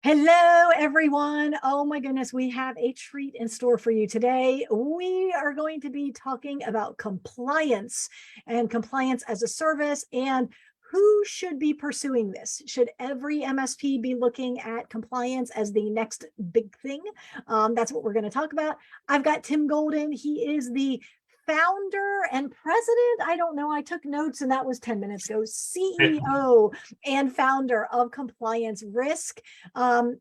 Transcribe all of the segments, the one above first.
Hello, everyone. Oh my goodness, we have a treat in store for you today. We are going to be talking about compliance and compliance as a service and who should be pursuing this. Should every MSP be looking at compliance as the next big thing? That's what we're going to talk about. I've got Tim Golden. He is the founder and president. I don't know. I took notes and that was 10 minutes ago. CEO and founder of Compliance Risk. Where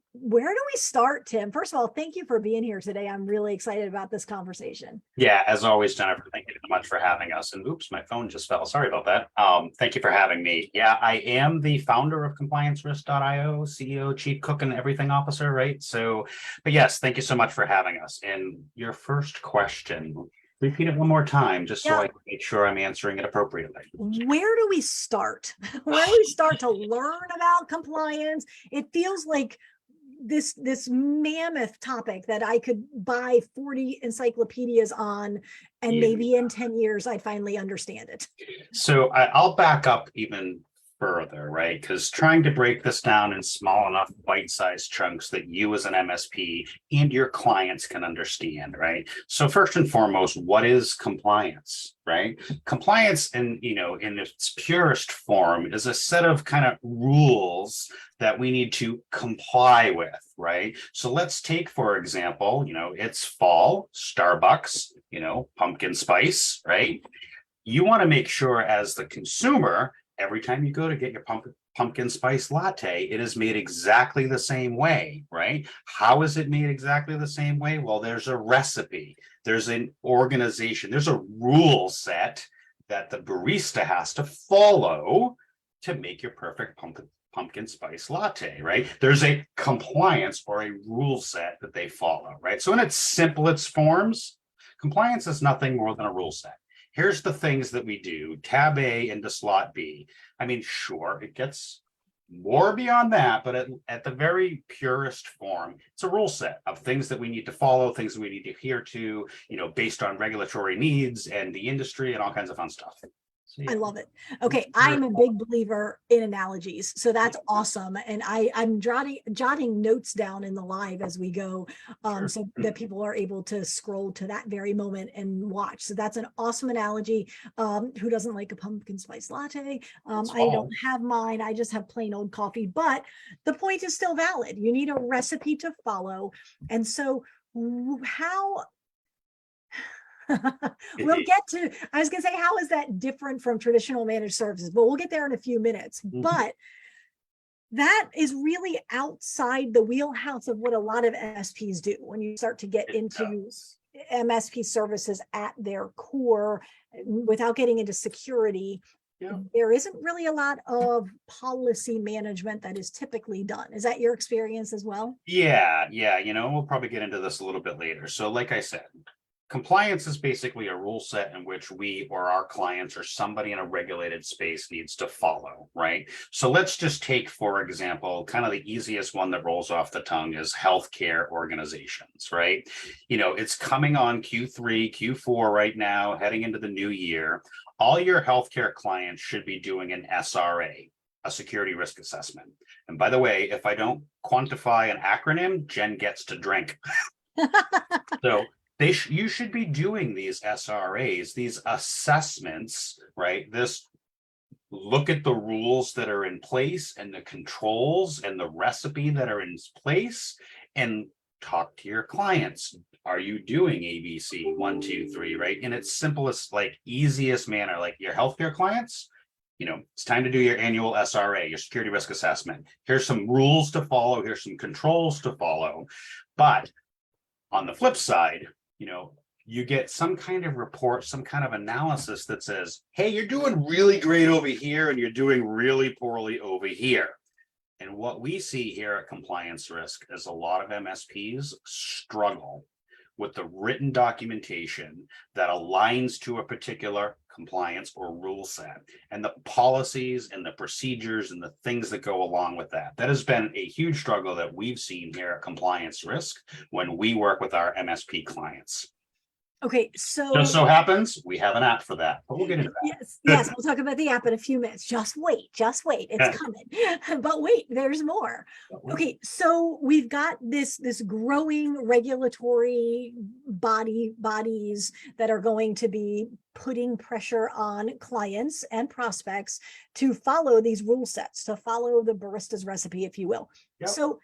do we start, Tim? First of all, thank you for being here today. I'm really excited about this conversation. Yeah, as always, Jennifer, thank you so much for having us. And oops, my phone just fell. Sorry about that. Thank you for having me. Yeah, I am the founder of ComplianceRisk.io, CEO, Chief Cook, and Everything Officer, right? So, but yes, thank you so much for having us. And your first question, repeat it one more time, just so I can make sure I'm answering it appropriately. Where do we start? Where do we start to learn about compliance? It feels like this mammoth topic that I could buy 40 encyclopedias on, and maybe in 10 years I'd finally understand it. So I'll back up even further, right? Because trying to break this down in small enough bite-sized chunks that you as an MSP and your clients can understand, right? So first and foremost, what is compliance, right? Compliance in its purest form is a set of kind of rules that we need to comply with, right? So let's take, for example, it's fall, Starbucks, pumpkin spice, right? You want to make sure as the consumer, every time you go to get your pumpkin spice latte, it is made exactly the same way, right? How is it made exactly the same way? Well, there's a recipe, there's an organization, there's a rule set that the barista has to follow to make your perfect pumpkin spice latte, right? There's a compliance or a rule set that they follow, right? So in its simplest forms, compliance is nothing more than a rule set. Here's the things that we do, tab A into slot B. I mean, sure, it gets more beyond that, but at the very purest form, it's a rule set of things that we need to follow, things that we need to adhere to, based on regulatory needs and the industry and all kinds of fun stuff. So, yeah. I love it. Okay, I'm a big believer in analogies, so that's awesome. And I'm jotting notes down in the live as we go, so that people are able to scroll to that very moment and watch. So that's an awesome analogy. Who doesn't like a pumpkin spice latte? I don't have mine. I just have plain old coffee. But the point is still valid. You need a recipe to follow, and so how? We'll get to, I was going to say, how is that different from traditional managed services? But we'll get there in a few minutes. But that is really outside the wheelhouse of what a lot of MSPs do when you start to get into MSP services at their core without getting into security. There isn't really a lot of policy management that is typically done. Is that your experience as well? Yeah. We'll probably get into this a little bit later. So like I said, compliance is basically a rule set in which we or our clients or somebody in a regulated space needs to follow, right? So let's just take, for example, kind of the easiest one that rolls off the tongue is healthcare organizations, right? It's coming on Q3, Q4 right now, heading into the new year. All your healthcare clients should be doing an SRA, a security risk assessment. And by the way, if I don't quantify an acronym, Jen gets to drink. So you should be doing these SRAs, these assessments, right? This look at the rules that are in place and the controls and the recipe that are in place and talk to your clients. Are you doing ABC 1, 2, 3, right? In its simplest, easiest manner, like your healthcare clients, it's time to do your annual SRA, your security risk assessment. Here's some rules to follow. Here's some controls to follow. But on the flip side, you get some kind of report, some kind of analysis that says, hey, you're doing really great over here and you're doing really poorly over here. And what we see here at Compliance Risk is a lot of MSPs struggle with the written documentation that aligns to a particular compliance or rule set and the policies and the procedures and the things that go along with that. That has been a huge struggle that we've seen here at Compliance Risk when we work with our MSP clients. Okay, Just so so happens, we have an app for that, but we'll get into yes, we'll talk about the app in a few minutes. Just wait, it's that. coming. But wait, there's more. Okay, so we've got this growing regulatory bodies that are going to be putting pressure on clients and prospects to follow these rule sets, to follow the barista's recipe, if you will. Yep. So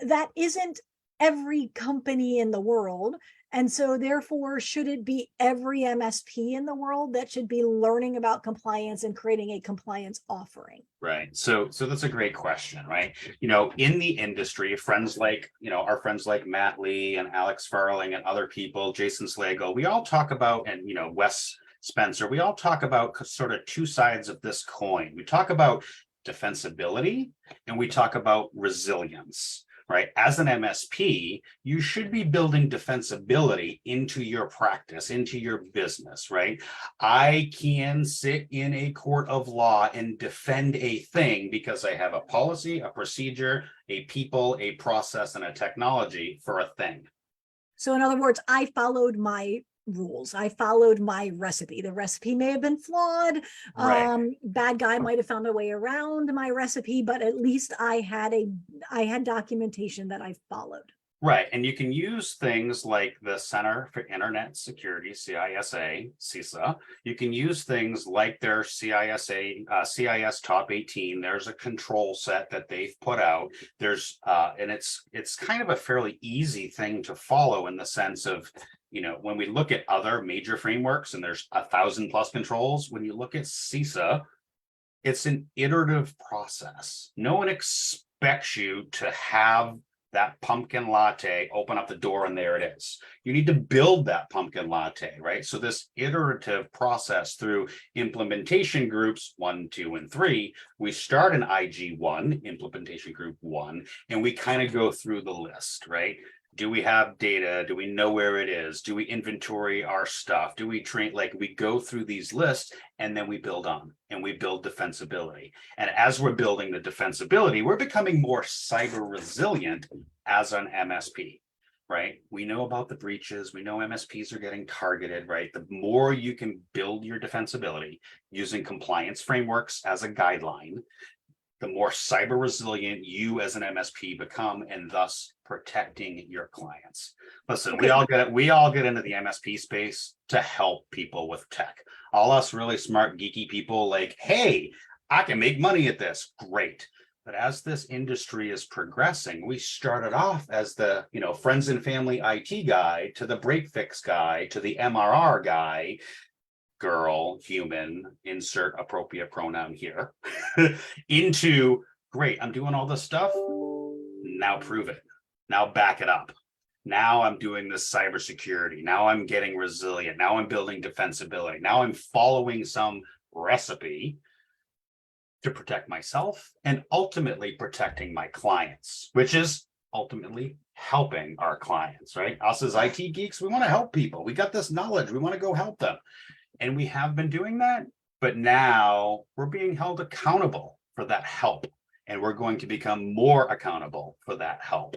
that isn't every company in the world. And so therefore, should it be every MSP in the world that should be learning about compliance and creating a compliance offering? Right. So that's a great question, right? In the industry, friends like, our friends like Matt Lee and Alex Farling and other people, Jason Slagle, we all talk about, and, Wes Spencer, we all talk about sort of two sides of this coin. We talk about defensibility and we talk about resilience. Right. As an MSP, you should be building defensibility into your practice, into your business, right? I can sit in a court of law and defend a thing because I have a policy, a procedure, a people, a process, and a technology for a thing. So in other words, I followed my rules. I followed my recipe. The recipe may have been flawed. Right. Bad guy might have found a way around my recipe, but at least I had documentation that I followed. Right. And you can use things like the Center for Internet Security, CISA, CISA. You can use things like their CISA, CIS Top 18. There's a control set that they've put out. There's and it's kind of a fairly easy thing to follow in the sense of, when we look at other major frameworks and there's 1,000+ controls, when you look at CISA, it's an iterative process. No one expects you to have that pumpkin latte, open up the door, and there it is. You need to build that pumpkin latte, right? So this iterative process through implementation groups 1, 2, and 3, we start in IG1, implementation group 1, and we kind of go through the list, right? Do we have data? Do we know where it is? Do we inventory our stuff? Do we train? Like, we go through these lists and then we build on and we build defensibility. And as we're building the defensibility, we're becoming more cyber resilient as an MSP, right? We know about the breaches. We know MSPs are getting targeted, right? The more you can build your defensibility using compliance frameworks as a guideline, the more cyber resilient you as an MSP become, and thus protecting your clients. Listen, Okay. we all get into the MSP space to help people with tech. All us really smart, geeky people like, hey, I can make money at this. Great. But as this industry is progressing, we started off as the, friends and family IT guy to the break fix guy to the MRR guy, girl, human, insert appropriate pronoun here, into, great, I'm doing all this stuff. Now prove it. Now back it up. Now I'm doing this cybersecurity. Now I'm getting resilient. Now I'm building defensibility. Now I'm following some recipe to protect myself and ultimately protecting my clients, which is ultimately helping our clients, right? Us as IT geeks, we want to help people. We got this knowledge. We want to go help them. And we have been doing that, but now we're being held accountable for that help. And we're going to become more accountable for that help.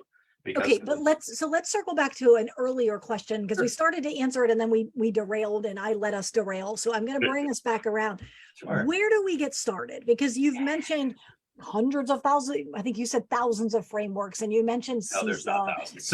Okay, but let's circle back to an earlier question, because we started to answer it and then we derailed and I let us derail. So I'm going to bring us back around. Sure. Where do we get started? Because you've mentioned hundreds of thousands, I think you said thousands of frameworks, and you mentioned CISA. No, there's not thousands.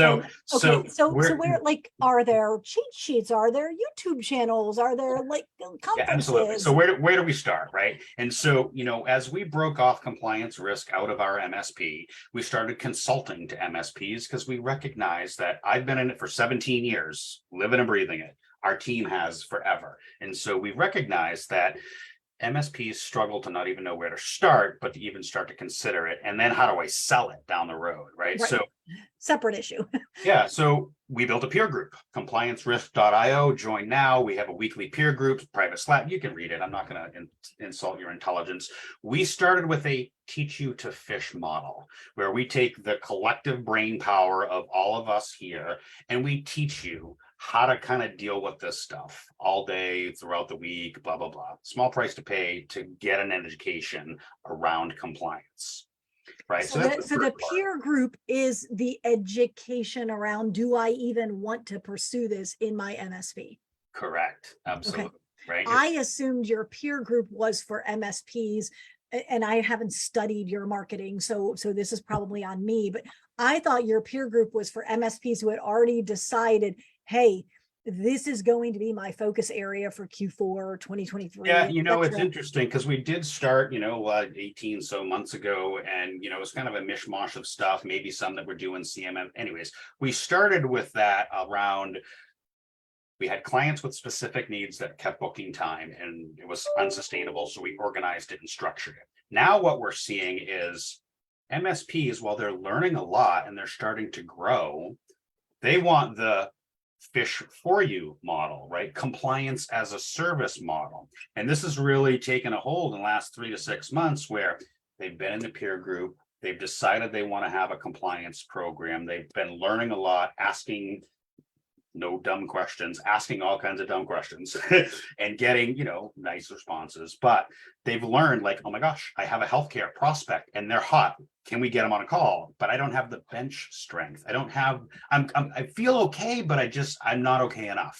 So where, like, are there cheat sheets? Are there YouTube channels? Are there conferences? Yeah, absolutely. So where do we start, right? And so, as we broke off compliance risk out of our MSP, we started consulting to MSPs because we recognized that I've been in it for 17 years, living and breathing it. Our team has forever. And so we recognized that MSPs struggle to not even know where to start, but to even start to consider it. And then how do I sell it down the road, right? So separate issue. Yeah, so we built a peer group, compliancerisk.io, join now. We have a weekly peer group, private Slack. You can read it. I'm not going to insult your intelligence. We started with a teach you to fish model, where we take the collective brain power of all of us here, and we teach you how to kind of deal with this stuff all day, throughout the week, blah, blah, blah. Small price to pay to get an education around compliance. Right. So the peer group is the education around, do I even want to pursue this in my MSP? Correct. Okay. Absolutely. Right. I assumed your peer group was for MSPs, and I haven't studied your marketing, so this is probably on me, but I thought your peer group was for MSPs who had already decided, hey, this is going to be my focus area for Q4 Yeah, 2023, it's etc. interesting because we did start, 18 so months ago, and it's kind of a mishmash of stuff, maybe some that we're doing CMM. Anyways, we started with that around. We had clients with specific needs that kept booking time and it was unsustainable. So we organized it and structured it. Now what we're seeing is MSPs, while they're learning a lot and they're starting to grow, they want the fish for you model, right? Compliance as a service model. And this has really taken a hold in the last 3 to 6 months where they've been in the peer group. They've decided they want to have a compliance program. They've been learning a lot, asking no dumb questions, asking all kinds of dumb questions and getting, nice responses. But they've learned like, oh my gosh, I have a healthcare prospect and they're hot. Can we get them on a call? But I don't have the bench strength. I don't have, I feel okay, but I'm not okay enough.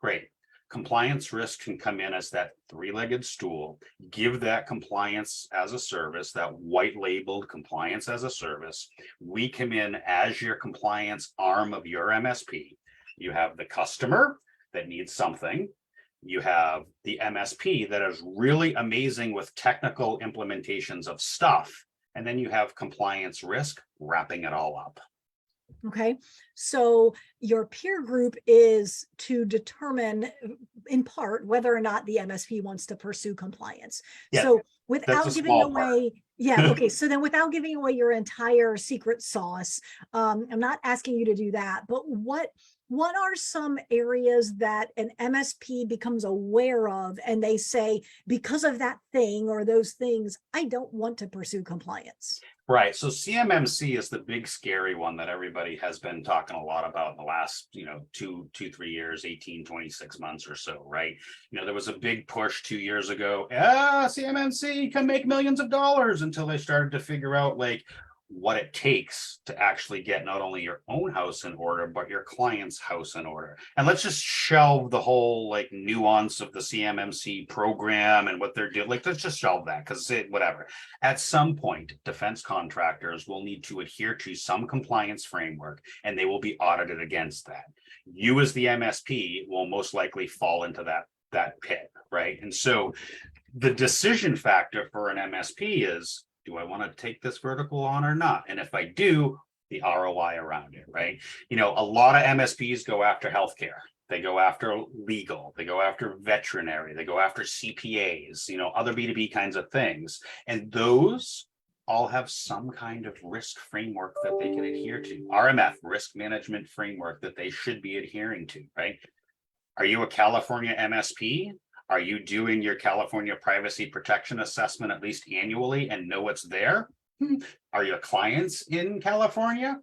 Great. Compliance risk can come in as that three-legged stool, give that compliance as a service, that white labeled compliance as a service. We come in as your compliance arm of your MSP. You have the customer that needs something. You have the MSP that is really amazing with technical implementations of stuff. And then you have compliance risk wrapping it all up. Okay. So your peer group is to determine in part whether or not the MSP wants to pursue compliance. Yeah, so that's without a giving small part. away, yeah, okay. So then without giving away your entire secret sauce, I'm not asking you to do that, but what are some areas that an MSP becomes aware of and they say, because of that thing or those things, I don't want to pursue compliance? Right. So CMMC is the big scary one that everybody has been talking a lot about in the last, 3 years, 18, 26 months or so, right? There was a big push 2 years ago. CMMC can make millions of dollars until they started to figure out like what it takes to actually get not only your own house in order, but your client's house in order. And let's just shelve the whole like nuance of the CMMC program and what they're doing. Like, let's just shelve that because whatever. At some point, defense contractors will need to adhere to some compliance framework and they will be audited against that. You as the MSP will most likely fall into that pit, right? And so the decision factor for an MSP is, do I want to take this vertical on or not? And if I do, the ROI around it, right? A lot of MSPs go after healthcare. They go after legal, they go after veterinary, they go after CPAs, other B2B kinds of things. And those all have some kind of risk framework that they can adhere to. RMF, risk management framework that they should be adhering to, right? Are you a California MSP? Are you doing your California privacy protection assessment at least annually and know what's there? Are your clients in California?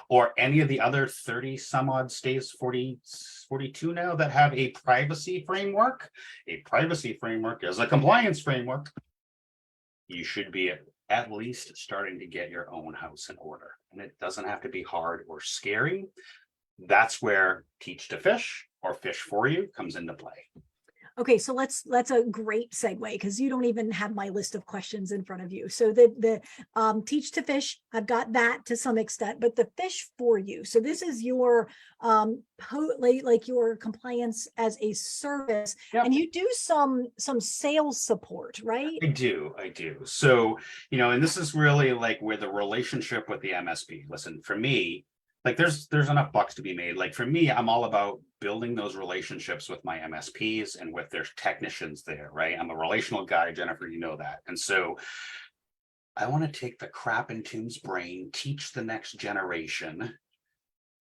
Or any of the other 30 some odd states, 42 now, that have a privacy framework? A privacy framework is a compliance framework. You should be at least starting to get your own house in order. And it doesn't have to be hard or scary. That's where teach to fish or fish for you comes into play. Okay, so that's a great segue because you don't even have my list of questions in front of you. So the teach to fish, I've got that to some extent, but the fish for you. So this is your like your compliance as a service, Yep. and you do some sales support, right? I do. So, and this is really like where the relationship with the MSP. Listen, for me, like there's enough bucks to be made. Like for me, I'm all about building those relationships with my MSPs and with their technicians there, right? I'm a relational guy, Jennifer, you know that. And so I want to take the crap in Tim's brain, teach the next generation.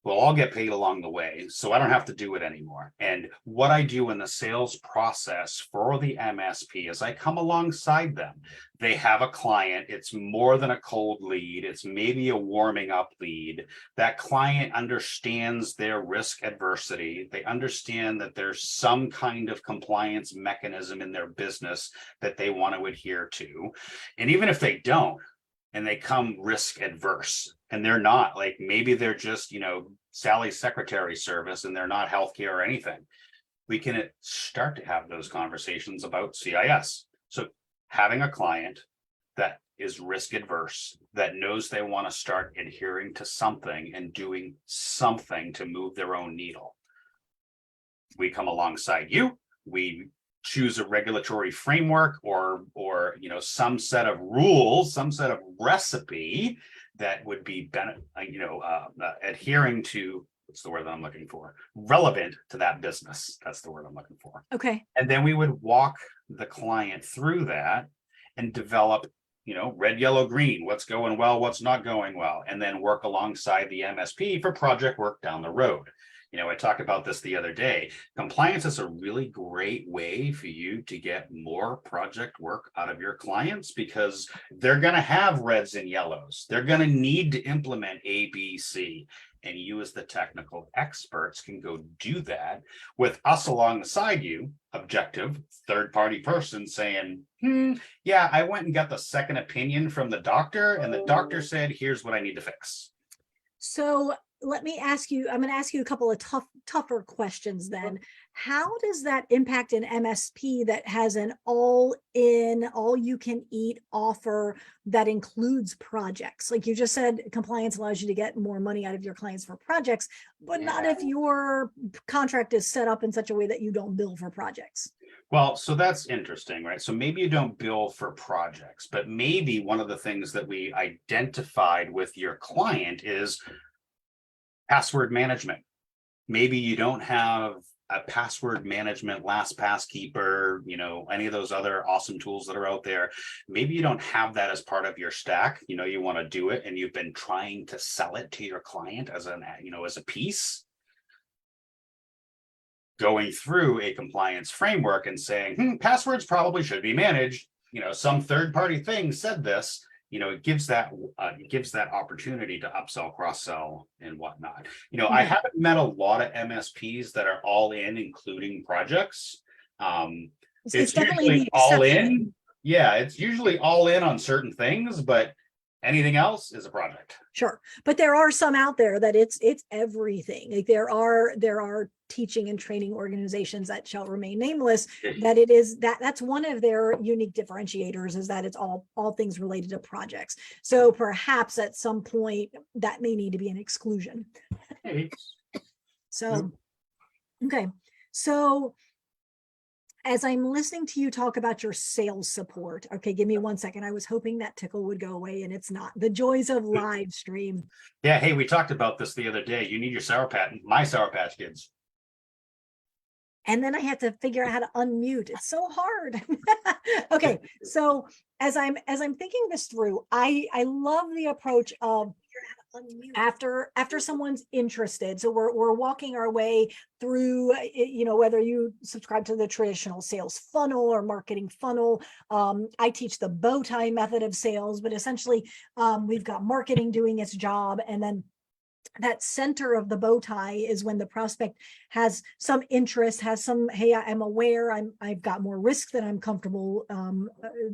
We'll all get paid along the way, so I don't have to do it anymore. And what I do in the sales process for the MSP is I come alongside them. They have a client. It's more than a cold lead. It's maybe a warming up lead. That client understands their risk adversity. They understand that there's some kind of compliance mechanism in their business that they want to adhere to. And even if they don't, and they come risk adverse, and they're not, like maybe they're just Sally's secretary service and they're not healthcare or anything, we can start to have those conversations about CIS. So having a client that is risk adverse, that knows they want to start adhering to something and doing something to move their own needle. We come alongside you, we choose a regulatory framework or some set of rules, some set of recipe that would be adhering to, what's the word that I'm looking for, relevant to that business. That's the word I'm looking for. Okay. And then we would walk the client through that and develop, red, yellow, green, what's going well, what's not going well, and then work alongside the MSP for project work down the road. I talked about this the other day. Compliance is a really great way for you to get more project work out of your clients because they're going to have reds and yellows. They're going to need to implement A, B, C. And you as the technical experts can go do that with us alongside you, objective third-party person saying, yeah, I went and got the second opinion from the doctor and the doctor said, here's what I need to fix. So let me ask you, I'm going to ask you a couple of tougher questions then. How does that impact an MSP that has an all-in, all-you-can-eat offer that includes projects? Like you just said, compliance allows you to get more money out of your clients for projects, but not if your contract is set up in such a way that you don't bill for projects. Well, so that's interesting, right? So maybe you don't bill for projects, but maybe one of the things that we identified with your client is password management. Maybe you don't have a password management, LastPass keeper, any of those other awesome tools that are out there. Maybe you don't have that as part of your stack. You want to do it and you've been trying to sell it to your client as as a piece. Going through a compliance framework and saying, passwords probably should be managed. Some third-party thing said this. It gives that opportunity to upsell, cross-sell, and whatnot. I haven't met a lot of MSPs that are all in, including projects. It's definitely usually the all exception. in. Yeah, it's usually all in on certain things, but anything else is a project. Sure. But there are some out there that it's everything. Like there are teaching and training organizations that shall remain nameless, that it is that's one of their unique differentiators, is that it's all things related to projects. So perhaps at some point that may need to be an exclusion. So, okay. So as I'm listening to you talk about your sales support, okay, give me 1 second. I was hoping that tickle would go away and it's not. The joys of live stream. Yeah, hey, we talked about this the other day. You need your my Sour Patch Kids. And then I have to figure out how to unmute. It's so hard. Okay, so as I'm thinking this through, I love the approach of after someone's interested. So we're walking our way through, whether you subscribe to the traditional sales funnel or marketing funnel. I teach the bow tie method of sales, but essentially we've got marketing doing its job, and then that center of the bow tie is when the prospect has some interest, has some, hey, I'm aware, I've got more risk than I'm comfortable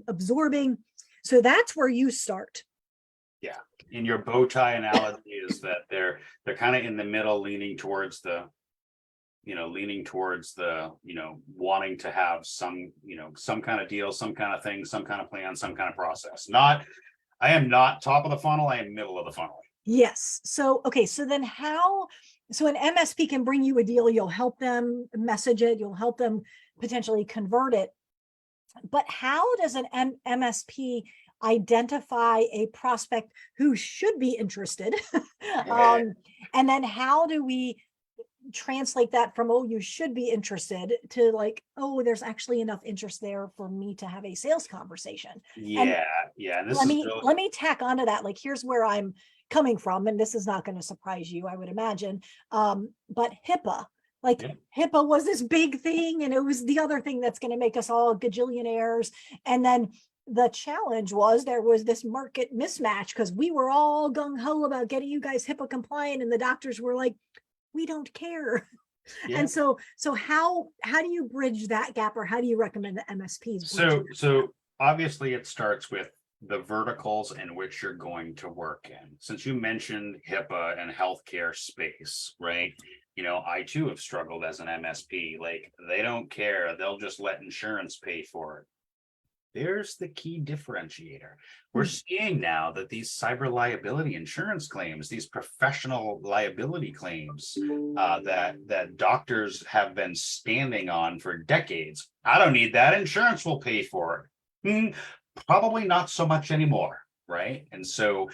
absorbing. So that's where you start. Yeah. In your bow tie analogy is that they're kind of in the middle, leaning towards the wanting to have some kind of deal, some kind of thing, some kind of plan, some kind of process. I am not top of the funnel, I am middle of the funnel. Yes. So, okay. So then so an MSP can bring you a deal, you'll help them message it, you'll help them potentially convert it. But how does an MSP identify a prospect who should be interested? And then how do we translate that from, oh, you should be interested, to like, oh, there's actually enough interest there for me to have a sales conversation? Yeah. And let me tack onto that. Like, here's where I'm coming from, and this is not going to surprise you, I would imagine. But HIPAA, HIPAA was this big thing, and it was the other thing that's going to make us all gajillionaires. And then the challenge was there was this market mismatch, because we were all gung-ho about getting you guys HIPAA compliant, and the doctors were like, we don't care. Yeah. And so how do you bridge that gap, or how do you recommend the MSPs? So obviously it starts with the verticals in which you're going to work in. Since you mentioned HIPAA and healthcare space, right? I too have struggled as an MSP. Like, they don't care. They'll just let insurance pay for it. There's the key differentiator. We're seeing now that these cyber liability insurance claims, these professional liability claims that doctors have been standing on for decades. I don't need that. Insurance will pay for it. Probably not so much anymore, right? And so,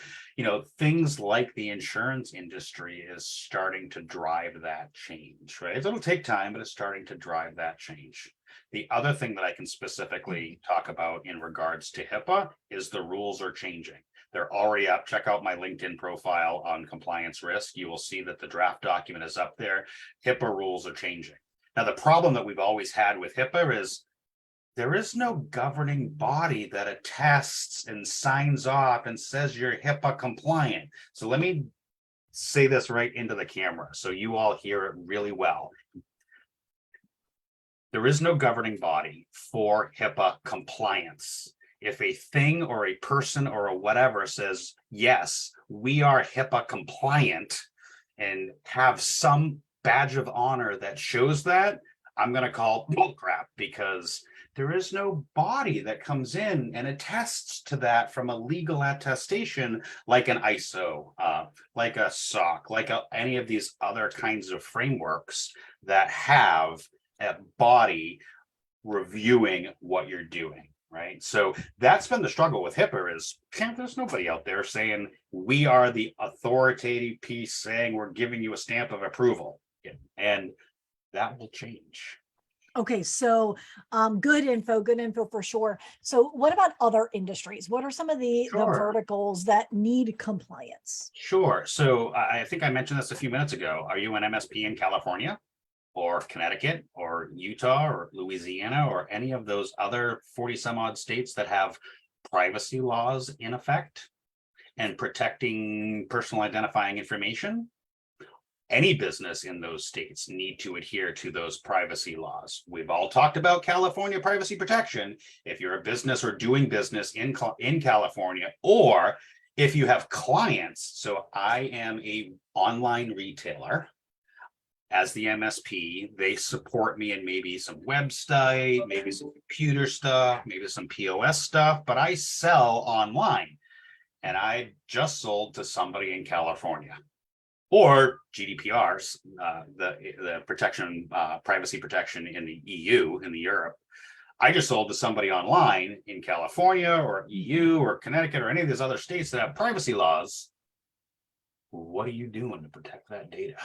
things like the insurance industry is starting to drive that change, right? It'll take time, but it's starting to drive that change. The other thing that I can specifically talk about in regards to HIPAA is the rules are changing. They're already up. Check out my LinkedIn profile on compliance risk. You will see that the draft document is up there. HIPAA rules are changing. Now, the problem that we've always had with HIPAA is there is no governing body that attests and signs off and says you're HIPAA compliant. So let me say this right into the camera so you all hear it really well. There is no governing body for HIPAA compliance. If a thing or a person or a whatever says, yes, we are HIPAA compliant and have some badge of honor that shows that, I'm going to call bullcrap, because there is no body that comes in and attests to that from a legal attestation like an ISO, like a SOC, like any of these other kinds of frameworks that have a body reviewing what you're doing, right? So that's been the struggle with HIPAA is there's nobody out there saying we are the authoritative piece saying we're giving you a stamp of approval, and that will change. Okay, so good info for sure. So what about other industries? What are some of the verticals that need compliance? Sure. So I think I mentioned this a few minutes ago. Are you an MSP in California or Connecticut or Utah or Louisiana or any of those other 40 some odd states that have privacy laws in effect and protecting personal identifying information? Any business in those states need to adhere to those privacy laws. We've all talked about California privacy protection. If you're a business or doing business in California, or if you have clients. So I am a online retailer. As the MSP, they support me in maybe some website, maybe some computer stuff, maybe some POS stuff, but I sell online. And I just sold to somebody in California. Or GDPR's, the protection, privacy protection in the EU, in the Europe. I just sold to somebody online in California or EU or Connecticut or any of these other states that have privacy laws. What are you doing to protect that data?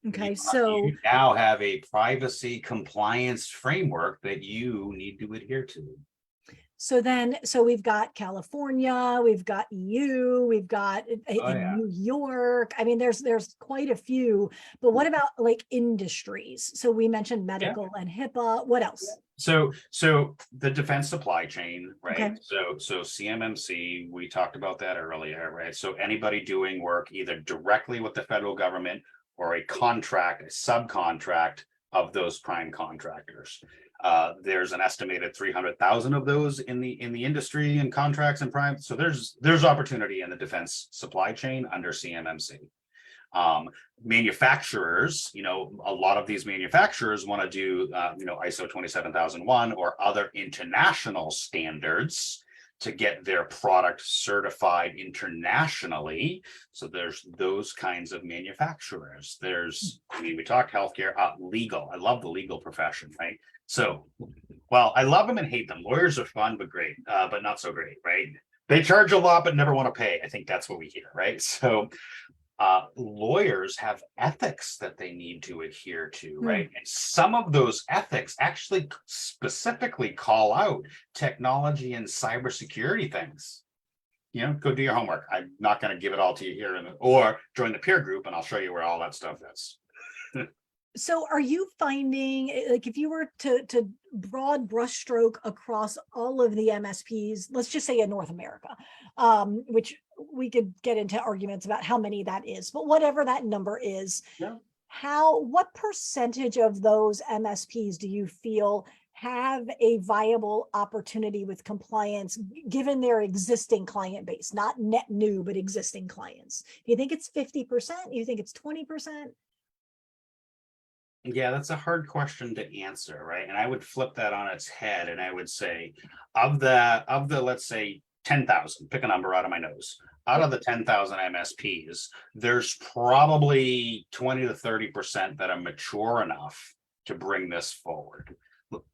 Okay, so you now have a privacy compliance framework that you need to adhere to. So we've got California, we've got EU, we've got New York. I mean, there's quite a few, but what about like industries? So we mentioned medical and HIPAA. What else? So the defense supply chain, right? Okay. So CMMC, we talked about that earlier, right? So anybody doing work either directly with the federal government or a contract, a subcontract of those prime contractors. There's an estimated 300,000 of those in the industry and contracts and prime. So there's opportunity in the defense supply chain under CMMC. Manufacturers, a lot of these manufacturers want to do, ISO 27001 or other international standards to get their product certified internationally. So there's those kinds of manufacturers. We talked healthcare, legal. I love the legal profession, right? So, well, I love them and hate them. Lawyers are fun, but great, but not so great, right? They charge a lot, but never want to pay. I think that's what we hear, right? So lawyers have ethics that they need to adhere to, right? And some of those ethics actually specifically call out technology and cybersecurity things. Go do your homework. I'm not going to give it all to you here, or join the peer group, and I'll show you where all that stuff is. So are you finding, like, if you were to broad brushstroke across all of the MSPs, let's just say in North America, which we could get into arguments about how many that is, but whatever that number is, what percentage of those MSPs do you feel have a viable opportunity with compliance given their existing client base, not net new, but existing clients? Do you think it's 50%? Do you think it's 20%? Yeah, that's a hard question to answer, right? And I would flip that on its head and I would say, of the let's say 10,000, pick a number out of my nose. Out Yep. of the 10,000 MSPs, there's probably 20 to 30% that are mature enough to bring this forward.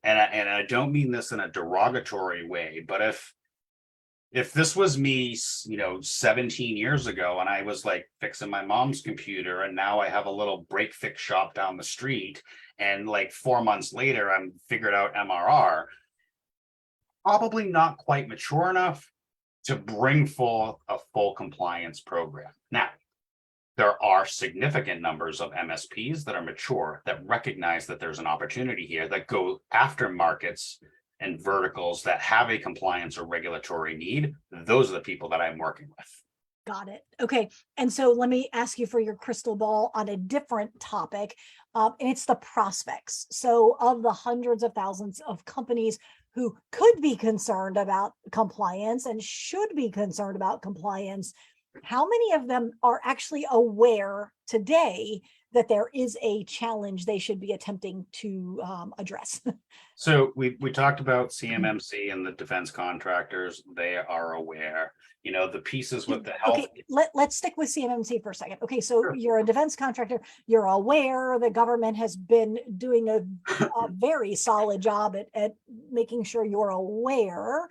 And I don't mean this in a derogatory way, but if this was me, 17 years ago, and I was like fixing my mom's computer, and now I have a little break fix shop down the street, and like 4 months later, I'm figured out MRR, probably not quite mature enough to bring forth a full compliance program. Now, there are significant numbers of MSPs that are mature that recognize that there's an opportunity here that go after markets and verticals that have a compliance or regulatory need. Those are the people that I'm working with. Got it. Okay. And so let me ask you for your crystal ball on a different topic. And it's the prospects. So of the hundreds of thousands of companies who could be concerned about compliance and should be concerned about compliance, how many of them are actually aware today that there is a challenge they should be attempting to address? So we talked about CMMC and the defense contractors. They are aware. The pieces with the health. Okay, let's stick with CMMC for a second. Okay, so Sure. you're a defense contractor. You're aware the government has been doing a very solid job at making sure you're aware.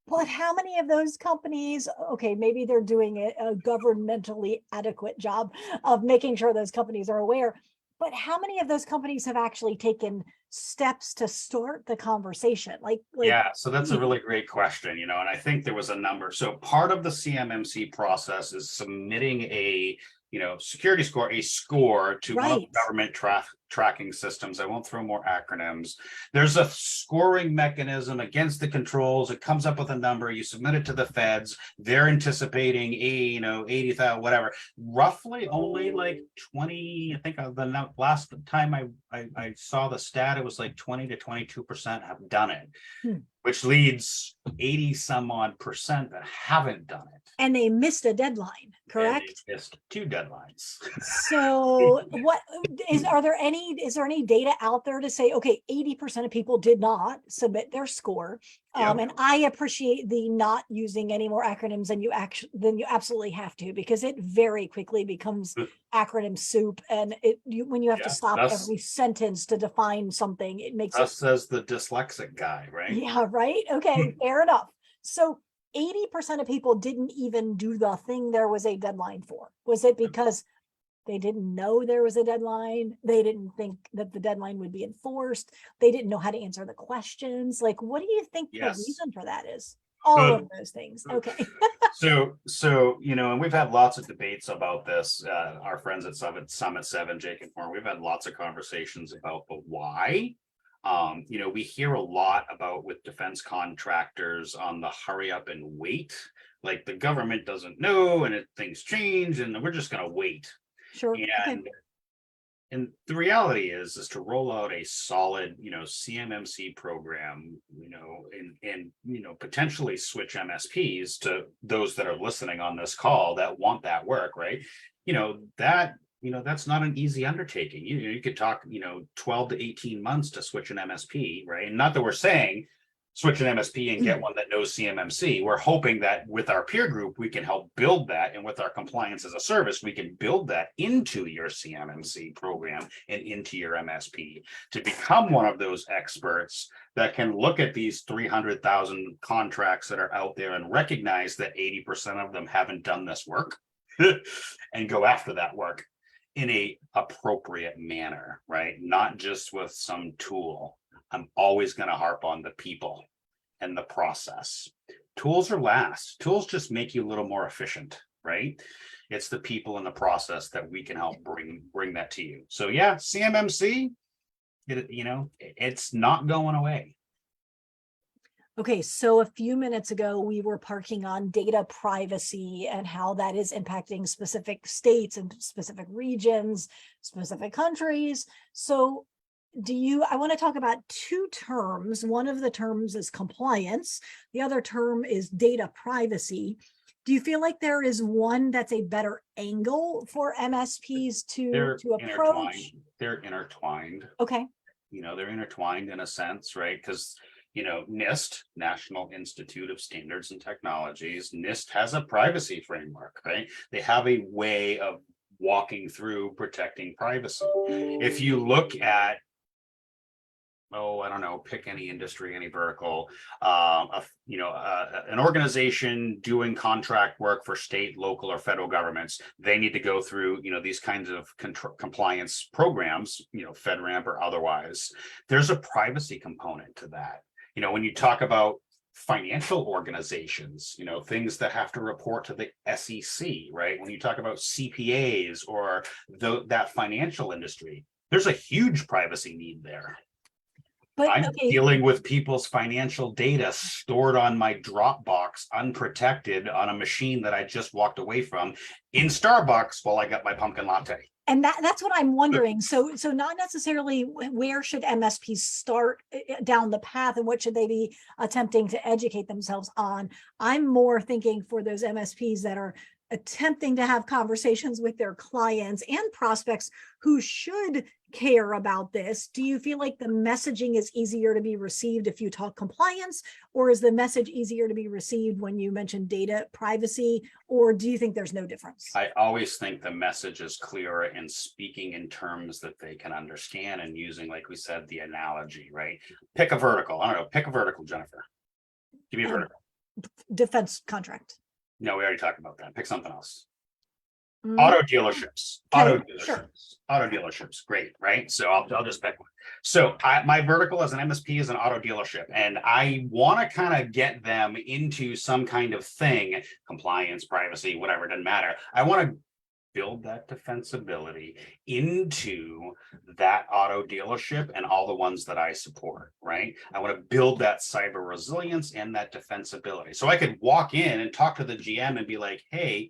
But how many of those companies, okay, maybe they're doing a governmentally adequate job of making sure those companies are aware, but how many of those companies have actually taken steps to start the conversation? Yeah, so that's a really great question, and I think there was a number. So part of the CMMC process is submitting a, security score, a score to one of the right. government tracking systems. I won't throw more acronyms. There's a scoring mechanism against the controls. It comes up with a number. You submit it to the feds. They're anticipating 80,000, whatever. Roughly only like 20. I think the last time I saw the stat, it was like 20 to 22% have done it. Which leads 80 some odd percent that haven't done it. And they missed a deadline, And correct? they missed 2 deadlines. So what is there any data out there to say, okay, 80% of people did not submit their score? Yep. And I appreciate the not using any more acronyms than you absolutely have to, because it very quickly becomes acronym soup. And when you have to stop every sentence to define something, it makes it. Says the dyslexic guy, right? Yeah, right. Okay, fair enough. So 80% of people didn't even do the thing there was a deadline for. Was it because they didn't know there was a deadline? They didn't think that the deadline would be enforced. They didn't know how to answer the questions. Like, what do you think the reason for that is? All of those things. Okay. So and we've had lots of debates about this. Our friends at Summit 7, Jake and Warren, we've had lots of conversations about the why. We hear a lot about with defense contractors on the hurry up and wait, like the government doesn't know and things change and we're just going to wait. Sure. And the reality is to roll out a solid, CMMC program, and potentially switch MSPs to those that are listening on this call that want that work, right? That's not an easy undertaking. You could talk, 12 to 18 months to switch an MSP, right? And not that we're saying switch an MSP and get one that knows CMMC. We're hoping that with our peer group, we can help build that. And with our compliance as a service, we can build that into your CMMC program and into your MSP to become one of those experts that can look at these 300,000 contracts that are out there and recognize that 80% of them haven't done this work and go after that work in a appropriate manner, right? Not just with some tool. I'm always going to harp on the people and the process. Tools are last. Tools just make you a little more efficient, right? It's the people and the process that we can help bring that to you. So yeah, CMMC, it's not going away. Okay, so a few minutes ago, we were parking on data privacy and how that is impacting specific states and specific regions, specific countries. So I want to talk about two terms. One of the terms is compliance. The other term is data privacy. Do you feel like there is one that's a better angle for MSPs They're to intertwined. approach? They're intertwined. Okay. They're intertwined in a sense, right? Because, NIST, National Institute of Standards and Technologies, NIST has a privacy framework, right? They have a way of walking through protecting privacy. If you look at, I don't know, pick any industry, any vertical, an organization doing contract work for state, local, or federal governments, they need to go through, these kinds of compliance programs, FedRAMP or otherwise. There's a privacy component to that. When you talk about financial organizations, things that have to report to the SEC, right? When you talk about CPAs or that financial industry, there's a huge privacy need there. But I'm okay, dealing with people's financial data stored on my Dropbox, unprotected on a machine that I just walked away from in Starbucks while I got my pumpkin latte. and that's what I'm wondering. So not necessarily where should MSPs start down the path and what should they be attempting to educate themselves on? I'm more thinking for those MSPs that are attempting to have conversations with their clients and prospects who should care about this. Do you feel like the messaging is easier to be received if you talk compliance, or is the message easier to be received when you mention data privacy, or do you think there's no difference? I always think the message is clearer in speaking in terms that they can understand and using, like we said, the analogy, right? Pick a vertical. I don't know, pick a vertical, Jennifer. Give me a vertical. Defense contract. No, we already talked about that. Pick something else. Mm. Auto dealerships. Okay, sure. Auto dealerships. Great, right? So I'll just pick one. So my vertical as an MSP is an auto dealership, and I want to kind of get them into some kind of thing, compliance, privacy, whatever, it doesn't matter. I want to build that defensibility into that auto dealership and all the ones that I support, right? I want to build that cyber resilience and that defensibility. So I could walk in and talk to the GM and be like, hey,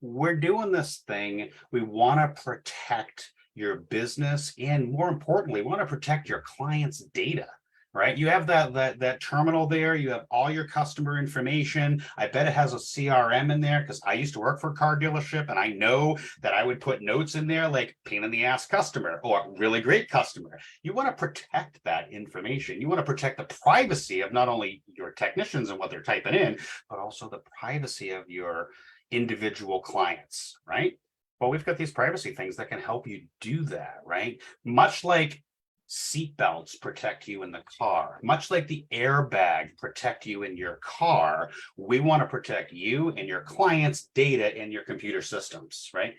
we're doing this thing. We want to protect your business, and more importantly, we want to protect your clients' data. Right? You have that terminal there. You have all your customer information. I bet it has a CRM in there because I used to work for a car dealership, and I know that I would put notes in there like pain in the ass customer or really great customer. You want to protect that information. You want to protect the privacy of not only your technicians and what they're typing in, but also the privacy of your individual clients, right? Well, we've got these privacy things that can help you do that, right? Much like seatbelts protect you in the car, much like the airbag protect you in your car, we want to protect you and your clients' data in your computer systems, right?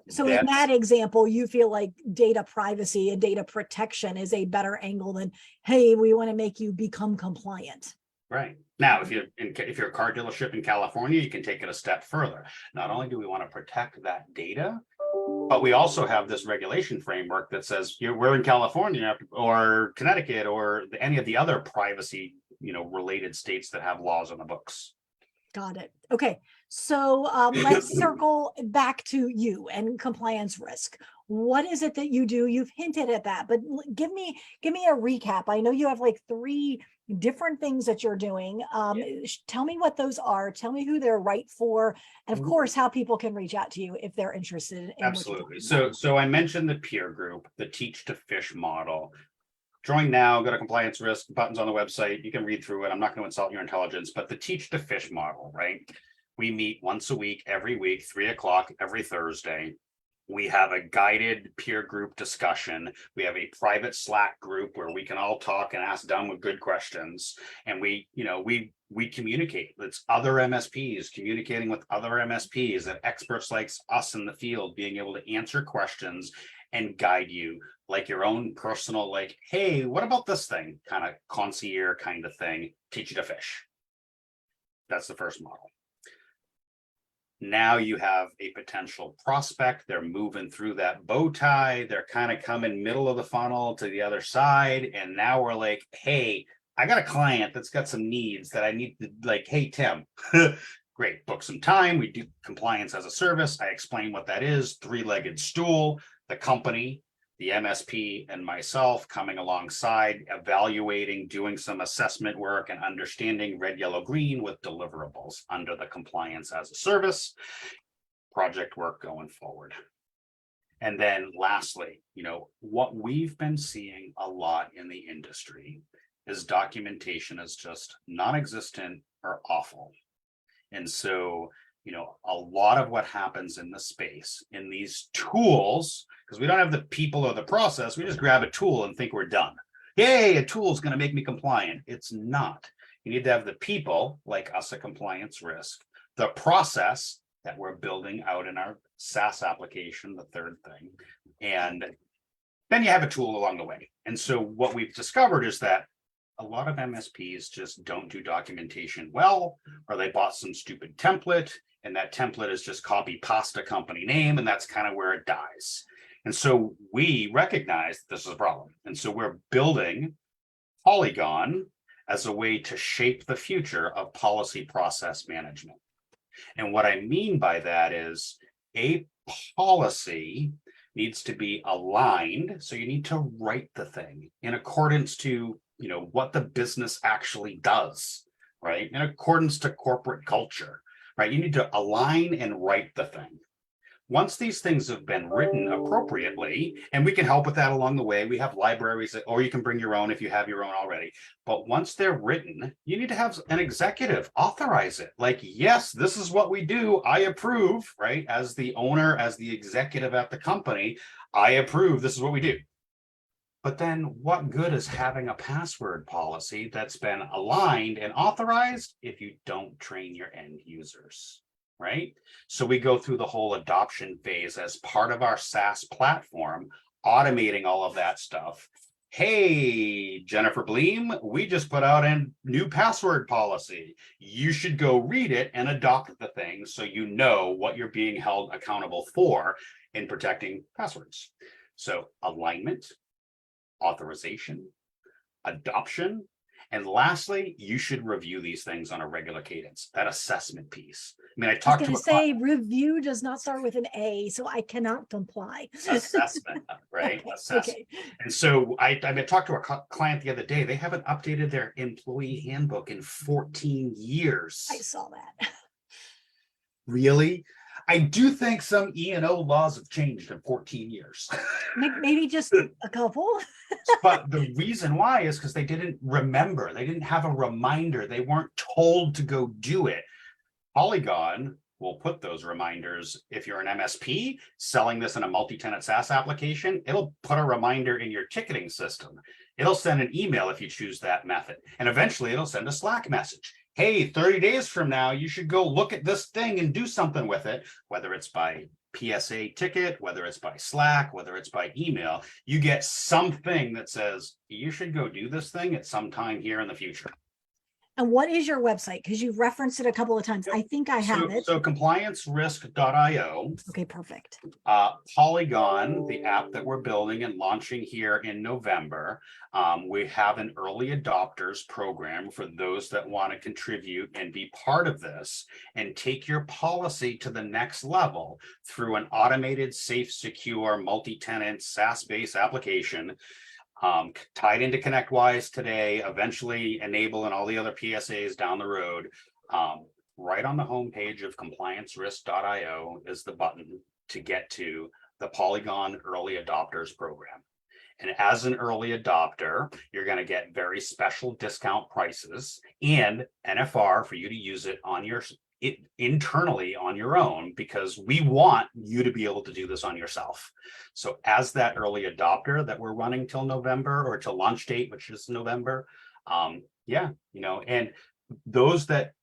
So in that example, you feel like data privacy and data protection is a better angle than, hey, we want to make you become compliant. Right. Now, if you're a car dealership in California, you can take it a step further. Not only do we want to protect that data, but we also have this regulation framework that says we're in California or Connecticut or any of the other privacy, related states that have laws on the books. Got it. Okay. So let's circle back to you and compliance risk. What is it that you do? You've hinted at that, but give me a recap. I know you have like 3 different things that you're doing. Tell me what those are. Tell me who they're right for, and of course, how people can reach out to you if they're interested in. Absolutely. So I mentioned the peer group, the teach to fish model. Join now, go to compliance risk, buttons on the website. You can read through it. I'm not going to insult your intelligence, but the teach to fish model, right? We meet once a week, every week, 3:00 every Thursday. We have a guided peer group discussion. We have a private Slack group where we can all talk and ask dumb with good questions. And we communicate. It's other MSPs communicating with other MSPs, and experts like us in the field being able to answer questions and guide you like your own personal, like, hey, what about this thing? Kind of concierge kind of thing, teach you to fish. That's the first model. Now you have a potential prospect. They're moving through that bow tie. They're kind of coming middle of the funnel to the other side. And now we're like, hey, I got a client that's got some needs that I need to, like, hey, Tim, great, book some time. We do compliance as a service. I explain what that is, 3-legged stool, the company, the MSP and myself coming alongside, evaluating, doing some assessment work and understanding red, yellow, green with deliverables under the compliance as a service project work going forward. And then lastly, what we've been seeing a lot in the industry is documentation is just non-existent or awful. And so, a lot of what happens in the space in these tools, because we don't have the people or the process, we just grab a tool and think we're done. Yay, a tool is going to make me compliant. It's not. You need to have the people like us at Compliance Risk, the process that we're building out in our SaaS application, the third thing, and then you have a tool along the way. And so what we've discovered is that a lot of MSPs just don't do documentation well, or they bought some stupid template, and that template is just copy pasta company name, and that's kind of where it dies. And so we recognize that this is a problem. And so we're building Polygon as a way to shape the future of policy process management. And what I mean by that is a policy needs to be aligned. So you need to write the thing in accordance to, what the business actually does, right? In accordance to corporate culture, right? You need to align and write the thing. Once these things have been written appropriately, and we can help with that along the way, we have libraries, or you can bring your own if you have your own already. But once they're written, you need to have an executive authorize it. Like, yes, this is what we do. I approve, right? As the owner, as the executive at the company, I approve. This is what we do. But then what good is having a password policy that's been aligned and authorized if you don't train your end users? Right? So we go through the whole adoption phase as part of our SaaS platform, automating all of that stuff. Hey, Jennifer Bleam, we just put out a new password policy. You should go read it and adopt the thing so you know what you're being held accountable for in protecting passwords. So alignment, authorization, adoption, and lastly, you should review these things on a regular cadence, that assessment piece. I mean, I I was talked going to to say review does not start with an A, so I cannot comply. assessment, right? Okay, Assessment. okay. And so I talked to a client the other day. They haven't updated their employee handbook in 14 years. I saw that. Really? I do think some E&O laws have changed in 14 years. Maybe just a couple. But the reason why is because they didn't remember. They didn't have a reminder. They weren't told to go do it. Polygon will put those reminders. If you're an MSP selling this in a multi-tenant SaaS application, it'll put a reminder in your ticketing system. It'll send an email if you choose that method. And eventually it'll send a Slack message. Hey, 30 days from now, you should go look at this thing and do something with it, whether it's by PSA ticket, whether it's by Slack, whether it's by email. You get something that says you should go do this thing at some time here in the future. And what is your website? Because you've referenced it a couple of times. I think I have it. So compliancerisk.io. Okay, perfect. Polygon, the app that we're building and launching here in November. We have an early adopters program for those that want to contribute and be part of this and take your policy to the next level through an automated, safe, secure, multi-tenant, SaaS-based application. Tied into ConnectWise today, eventually enable and all the other PSAs down the road. Right on the homepage of compliancerisk.io is the button to get to the Polygon Early Adopters Program. And as an early adopter, you're going to get very special discount prices and NFR for you to use it on your internally on your own, because we want you to be able to do this on yourself. So as that early adopter that we're running till November, or till launch date, which is November, and those that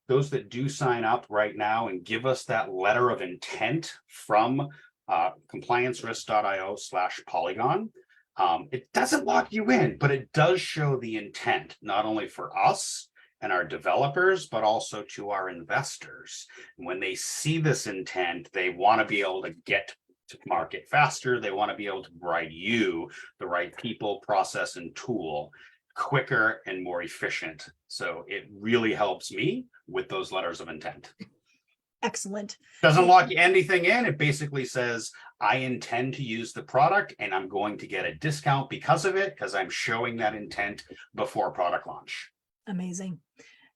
do sign up right now and give us that letter of intent from compliancerisk.io/Polygon, it doesn't lock you in, but it does show the intent, not only for us and our developers, but also to our investors. And when they see this intent, they want to be able to get to market faster. They want to be able to provide you the right people, process, and tool quicker and more efficient. So it really helps me with those letters of intent. Excellent. Doesn't lock anything in. It basically says, I intend to use the product and I'm going to get a discount because of it, because I'm showing that intent before product launch. Amazing.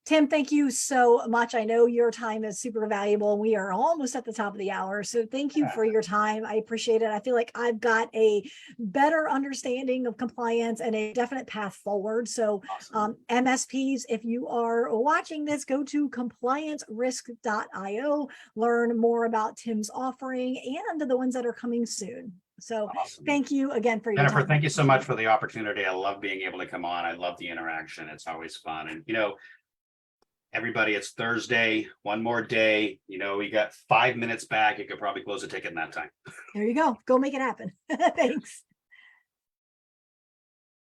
Tim, thank you so much. I know your time is super valuable. We are almost at the top of the hour. So thank you for your time. I appreciate it. I feel like I've got a better understanding of compliance and a definite path forward. So Awesome. MSPs, if you are watching this, go to compliancerisk.io, learn more about Tim's offering and the ones that are coming soon. So Awesome. thank you again for your Jennifer, time. thank you so much for the opportunity. I love being able to come on. I love the interaction. It's always fun. And, everybody, it's Thursday, one more day. We got 5 minutes back. You could probably close a ticket in that time. There you go. Go make it happen. Thanks.